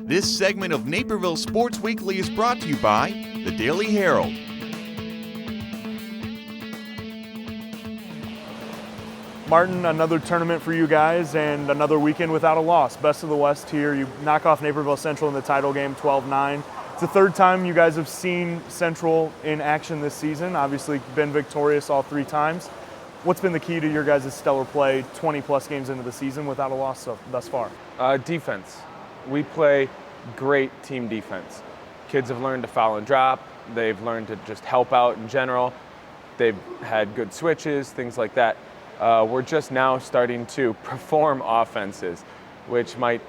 This segment of Naperville Sports Weekly is brought to you by the Daily Herald. Martin, another tournament for you guys and another weekend without a loss. Best of the West here. You knock off Naperville Central in the title game 12-9. It's the third time you guys have seen Central in action this season. Obviously been victorious all three times. What's been the key to your guys' stellar play 20-plus games into the season without a loss thus far? Defense. We play great team defense. Kids have learned to foul and drop. They've learned to just help out in general. They've had good switches, things like that. We're just now starting to perform offenses, which might,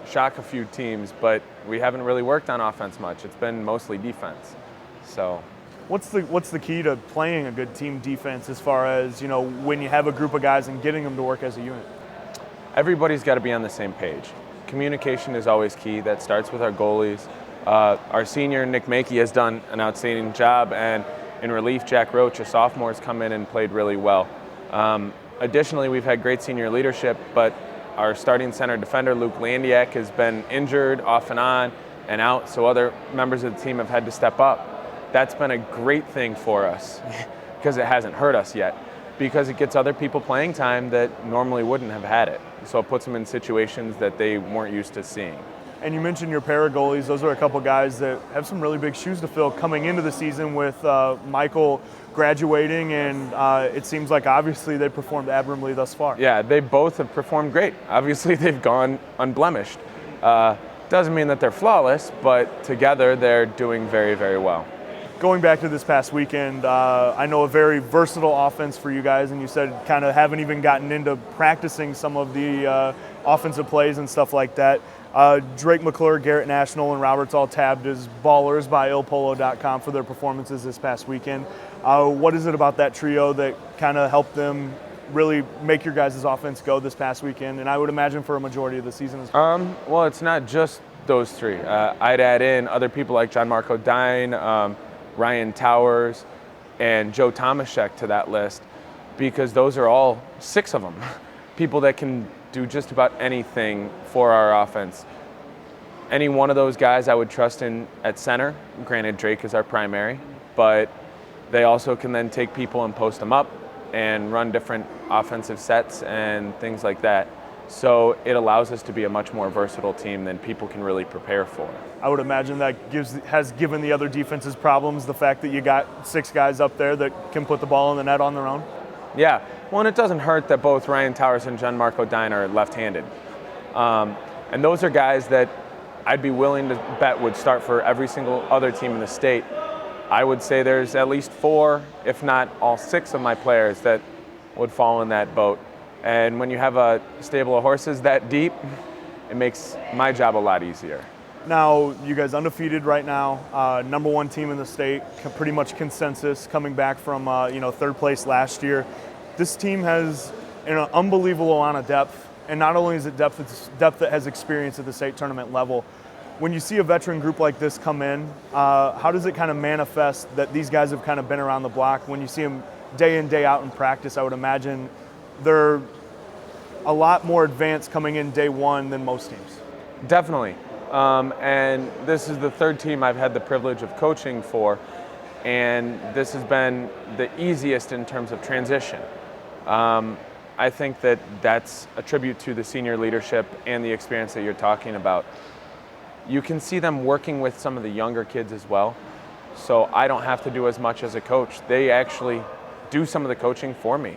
shock a few teams, but we haven't really worked on offense much. It's been mostly defense. So, what's the key to playing a good team defense as far as, when you have a group of guys and getting them to work as a unit? Everybody's got to be on the same page. Communication is always key. That starts with our goalies. Our senior, Nick Makey, has done an outstanding job, and in relief, Jack Roach, a sophomore, has come in and played really well. Additionally, we've had great senior leadership, but our starting center defender, Luke Landiak, has been injured off and on and out, so other members of the team have had to step up. That's been a great thing for us because it hasn't hurt us yet, because it gets other people playing time that normally wouldn't have had it. So it puts them in situations that they weren't used to seeing. And you mentioned your pair of goalies. Those are a couple guys that have some really big shoes to fill coming into the season with Michael graduating, and it seems like obviously they performed admirably thus far. Yeah, they both have performed great. Obviously they've gone unblemished. Doesn't mean that they're flawless, but together they're doing very, very well. Going back to this past weekend, I know a very versatile offense for you guys, and you said kind of haven't even gotten into practicing some of the offensive plays and stuff like that. Drake McClure, Garrett National, and Roberts all tabbed as ballers by Polo.com for their performances this past weekend. What is it about that trio that kind of helped them really make your guys' offense go this past weekend, and I would imagine for a majority of the season as well? Well, it's not just those three. I'd add in other people like John Marco Dine, Ryan Towers, and Joe Tomaszek to that list, because those are all six of them. People that can do just about anything for our offense. Any one of those guys I would trust in at center. Granted, Drake is our primary, but they also can then take people and post them up and run different offensive sets and things like that. So it allows us to be a much more versatile team than people can really prepare for. I would imagine that has given the other defenses problems, the fact that you got six guys up there that can put the ball in the net on their own. Yeah, well, and it doesn't hurt that both Ryan Towers and John Marco Dine are left-handed. And those are guys that I'd be willing to bet would start for every single other team in the state. I would say there's at least four, if not all six of my players that would fall in that boat. And when you have a stable of horses that deep, it makes my job a lot easier. Now, you guys undefeated right now, number one team in the state, pretty much consensus, coming back from third place last year. This team has an unbelievable amount of depth, and not only is it depth, it's depth that has experience at the state tournament level. When you see a veteran group like this come in, how does it kind of manifest that these guys have kind of been around the block? When you see them day in, day out in practice, I would imagine they're a lot more advanced coming in day one than most teams. Definitely. And this is the third team I've had the privilege of coaching for, and this has been the easiest in terms of transition. I think that that's a tribute to the senior leadership and the experience that you're talking about. You can see them working with some of the younger kids as well, so I don't have to do as much as a coach. They actually do some of the coaching for me.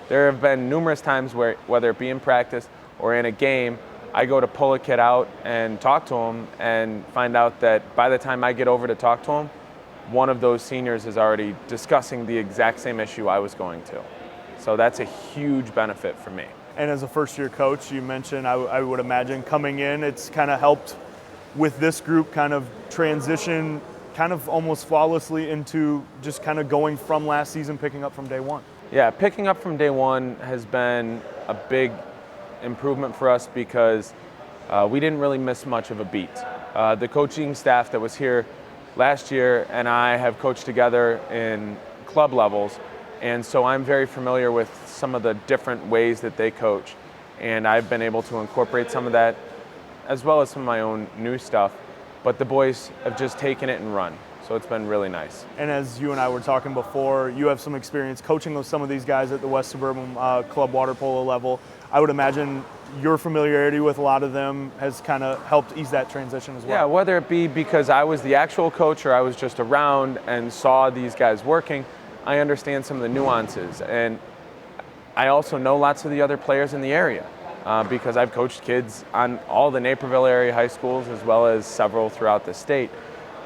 There have been numerous times where, whether it be in practice or in a game, I go to pull a kid out and talk to him and find out that by the time I get over to talk to him, one of those seniors is already discussing the exact same issue I was going to. So that's a huge benefit for me. And as a first-year coach, you mentioned, I would imagine, coming in, it's kind of helped with this group kind of transition kind of almost flawlessly into just kind of going from last season, picking up from day one. Yeah, picking up from day one has been a big improvement for us because we didn't really miss much of a beat. The coaching staff that was here last year and I have coached together in club levels, and so I'm very familiar with some of the different ways that they coach, and I've been able to incorporate some of that as well as some of my own new stuff. But the boys have just taken it and run. So it's been really nice. And as you and I were talking before, you have some experience coaching with some of these guys at the West Suburban Club water polo level. I would imagine your familiarity with a lot of them has kind of helped ease that transition as well. Yeah, whether it be because I was the actual coach or I was just around and saw these guys working, I understand some of the nuances. And I also know lots of the other players in the area because I've coached kids on all the Naperville area high schools as well as several throughout the state.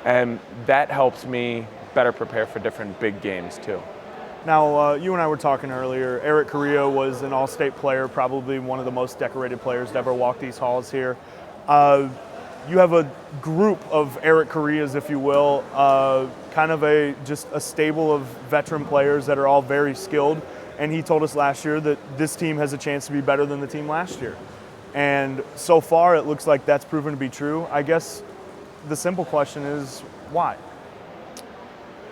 And that helps me better prepare for different big games too. Now, you and I were talking earlier. Eric Carrillo was an all-state player, probably one of the most decorated players to ever walk these halls here. You have a group of Eric Carrillas, if you will, kind of just a stable of veteran players that are all very skilled. And he told us last year that this team has a chance to be better than the team last year. And so far, it looks like that's proven to be true. I guess the simple question is, why?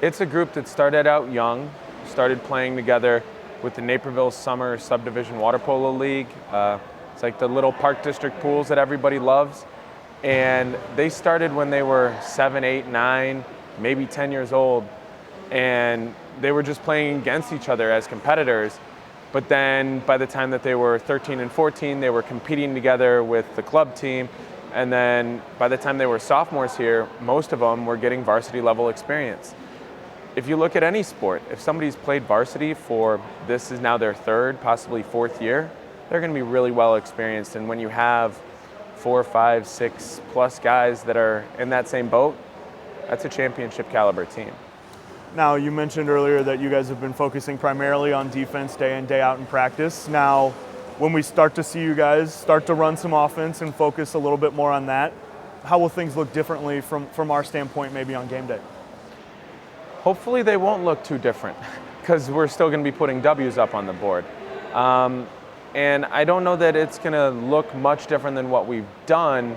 It's a group that started out young, started playing together with the Naperville Summer Subdivision Water Polo League. It's like the little park district pools that everybody loves. And they started when they were 7, 8, 9, maybe 10 years old. And they were just playing against each other as competitors. But then by the time that they were 13 and 14, they were competing together with the club team. And then by the time they were sophomores here, most of them were getting varsity level experience. If you look at any sport, if somebody's played varsity for, this is now their third, possibly fourth year, they're going to be really well experienced. And when you have 4, 5, 6 plus guys that are in that same boat, that's a championship caliber team. Now, you mentioned earlier that you guys have been focusing primarily on defense day in, day out in practice. Now, when we start to see you guys start to run some offense and focus a little bit more on that, how will things look differently from our standpoint maybe on game day? Hopefully they won't look too different because we're still going to be putting W's up on the board. And I don't know that it's going to look much different than what we've done.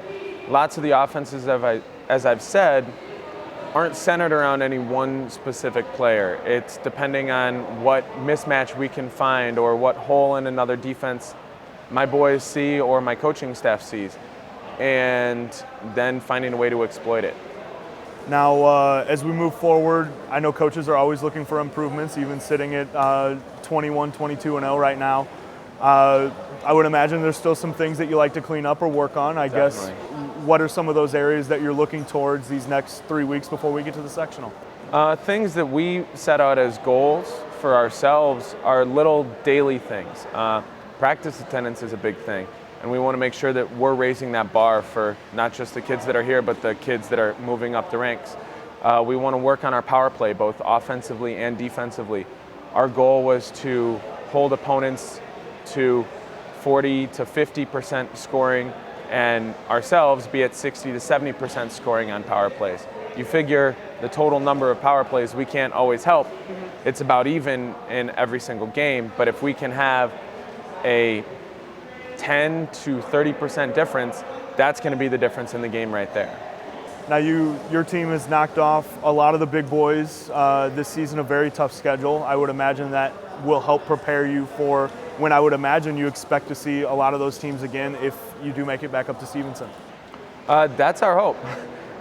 Lots of the offenses, as I've said, aren't centered around any one specific player. It's depending on what mismatch we can find or what hole in another defense my boys see or my coaching staff sees, and then finding a way to exploit it. Now, as we move forward, I know coaches are always looking for improvements, even sitting at 21, 22-0 right now. I would imagine there's still some things that you like to clean up or work on. I guess, what are some of those areas that you're looking towards these next 3 weeks before we get to the sectional? Things that we set out as goals for ourselves are little daily things. Practice attendance is a big thing, and we want to make sure that we're raising that bar for not just the kids that are here, but the kids that are moving up the ranks. We want to work on our power play, both offensively and defensively. Our goal was to hold opponents to 40 to 50% scoring, and ourselves be at 60 to 70% scoring on power plays. You figure the total number of power plays we can't always help. It's about even in every single game, but if we can have a 10 to 30% difference, that's going to be the difference in the game right there. Now, your team has knocked off a lot of the big boys this season, a very tough schedule. I would imagine that will help prepare you for when I would imagine you expect to see a lot of those teams again if you do make it back up to Stevenson. That's our hope.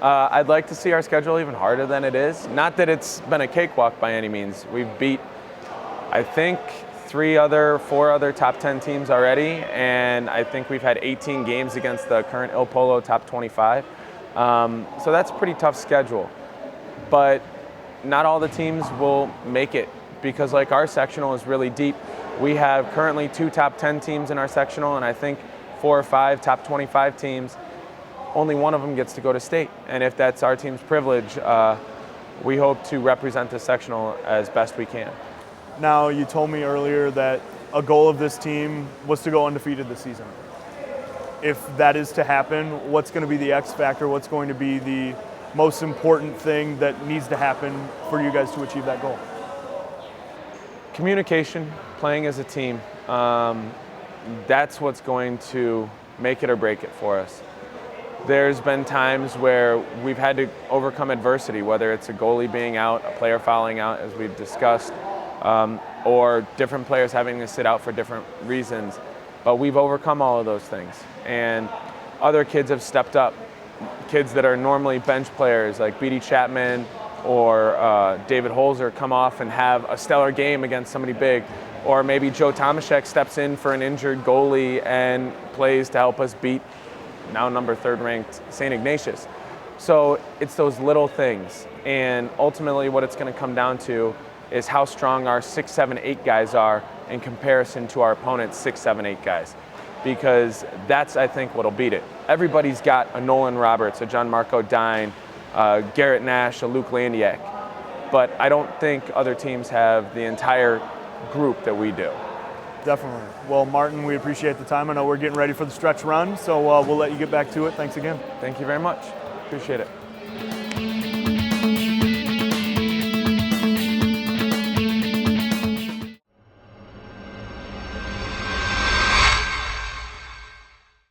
I'd like to see our schedule even harder than it is. Not that it's been a cakewalk by any means. We've beat, I think, 4 other top 10 teams already, and I think we've had 18 games against the current Il Polo top 25. So that's a pretty tough schedule. But not all the teams will make it because, like, our sectional is really deep. We have currently 2 top 10 teams in our sectional, and I think 4 or 5 top 25 teams. Only one of them gets to go to state. And if that's our team's privilege, we hope to represent the sectional as best we can. Now, you told me earlier that a goal of this team was to go undefeated this season. If that is to happen, what's going to be the X factor? What's going to be the most important thing that needs to happen for you guys to achieve that goal? Communication, playing as a team. That's what's going to make it or break it for us. There's been times where we've had to overcome adversity, whether it's a goalie being out, a player fouling out, as we've discussed, or different players having to sit out for different reasons. But we've overcome all of those things. And other kids have stepped up. Kids that are normally bench players like B.D. Chapman or David Holzer come off and have a stellar game against somebody big. Or maybe Joe Tomaszek steps in for an injured goalie and plays to help us beat now number 3rd ranked St. Ignatius. So it's those little things. And ultimately what it's going to come down to is how strong our 6, 7, 8 guys are in comparison to our opponent's 6, 7, 8 guys. Because that's, I think, what'll beat it. Everybody's got a Nolan Roberts, a John Marco Dine, Garrett Nash, a Luke Landiak. But I don't think other teams have the entire group that we do. Definitely. Well, Martin, we appreciate the time. I know we're getting ready for the stretch run, so we'll let you get back to it. Thanks again. Thank you very much. Appreciate it.